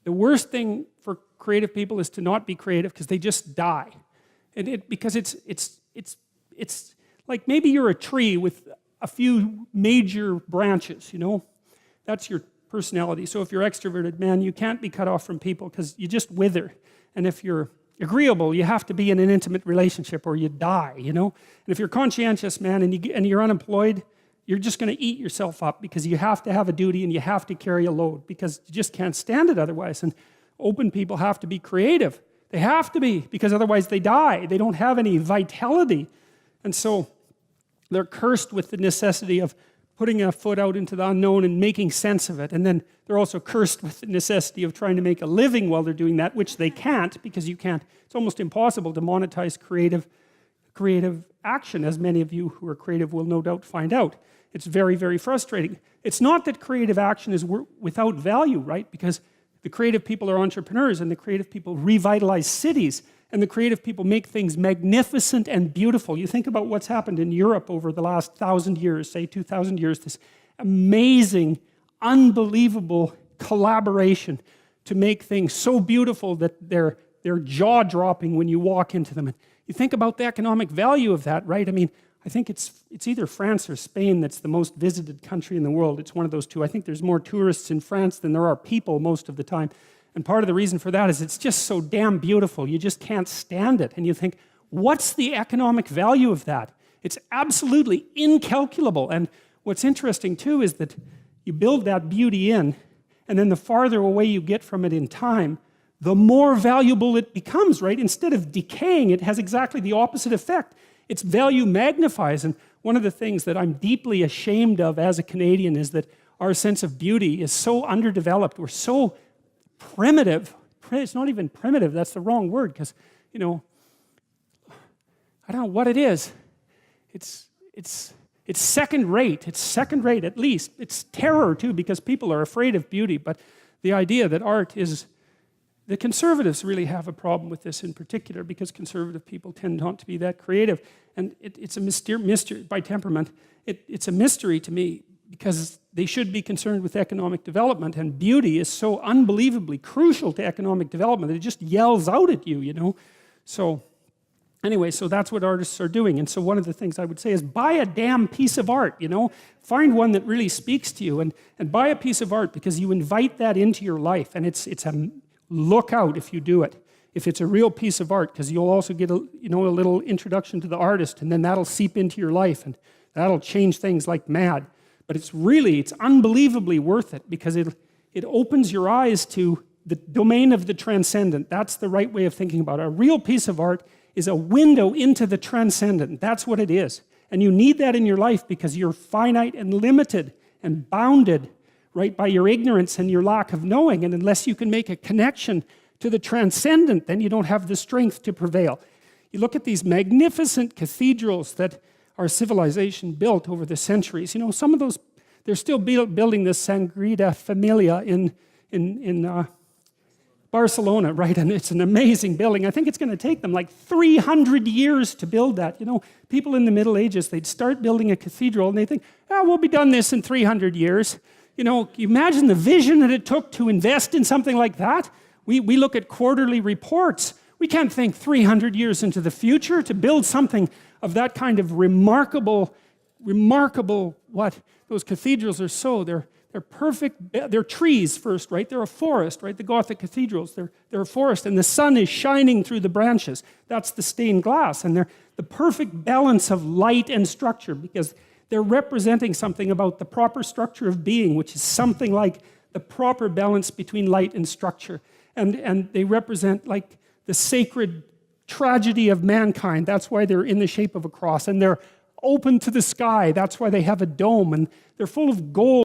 The worst thing for creative people is to not be creative because they just die. Because it's like maybe you're a tree with a few major branches, you know? That's your personality. So if you're extroverted, man, you can't be cut off from people because you just wither. And if you're agreeable, you have to be in an intimate relationship or you die, you know? And if you're conscientious, man, and you're unemployed, you're just going to eat yourself up because you have to have a duty and you have to carry a load because you just can't stand it otherwise. And open people have to be creative. They have to be, because otherwise they die. They don't have any vitality. And so they're cursed with the necessity of putting a foot out into the unknown and making sense of it. And then they're also cursed with the necessity of trying to make a living while they're doing that, which they can't, because you can't. It's almost impossible to monetize creative action, as many of you who are creative will no doubt find out. It's very, very frustrating. It's not that creative action is without value, right? Because the creative people are entrepreneurs, and the creative people revitalize cities, and the creative people make things magnificent and beautiful. You think about what's happened in Europe over the last 1,000 years, say 2,000 years, this amazing, unbelievable collaboration to make things so beautiful that they're jaw-dropping when you walk into them. And you think about the economic value of that, right? I mean, I think it's either France or Spain that's the most visited country in the world. It's one of those two. I think there's more tourists in France than there are people most of the time. And part of the reason for that is it's just so damn beautiful. You just can't stand it. And you think, what's the economic value of that? It's absolutely incalculable. And what's interesting too is that you build that beauty in, and then the farther away you get from it in time, the more valuable it becomes, right? Instead of decaying, it has exactly the opposite effect. Its value magnifies. And one of the things that I'm deeply ashamed of as a Canadian is that our sense of beauty is so underdeveloped. We're so primitive. It's not even primitive, that's the wrong word, because, you know, I don't know what it is. It's second rate. It's second rate at least. It's terror too, because people are afraid of beauty. But the idea that art is, the conservatives really have a problem with this in particular, because conservative people tend not to be that creative. And it's a mystery by temperament. It's a mystery to me, because they should be concerned with economic development, and beauty is so unbelievably crucial to economic development that it just yells out at you, you know? So anyway, so that's what artists are doing. And so one of the things I would say is buy a damn piece of art, you know? Find one that really speaks to you, and buy a piece of art, because you invite that into your life, and it's a look out if you do it. If it's a real piece of art, because you'll also get a little introduction to the artist, and then that'll seep into your life, and that'll change things like mad. But it's unbelievably worth it, because it opens your eyes to the domain of the transcendent. That's the right way of thinking about it. A real piece of art is a window into the transcendent. That's what it is. And you need that in your life, because you're finite and limited and bounded, right, by your ignorance and your lack of knowing. And unless you can make a connection to the transcendent, then you don't have the strength to prevail. You look at these magnificent cathedrals that our civilization built over the centuries. You know, some of those, they're still building the Sagrada Familia in Barcelona, right? And it's an amazing building. I think it's going to take them like 300 years to build that. You know, people in the Middle Ages, they'd start building a cathedral and they think, we'll be done this in 300 years. You know, imagine the vision that it took to invest in something like that. We look at quarterly reports. We can't think 300 years into the future to build something of that kind of remarkable, what? Those cathedrals are so, they're perfect, they're trees first, right? They're a forest, right? The Gothic cathedrals, they're a forest, and the sun is shining through the branches. That's the stained glass, and they're the perfect balance of light and structure, because they're representing something about the proper structure of being, which is something like the proper balance between light and structure. And they represent like the sacred tragedy of mankind. That's why they're in the shape of a cross. And they're open to the sky. That's why they have a dome. And they're full of gold.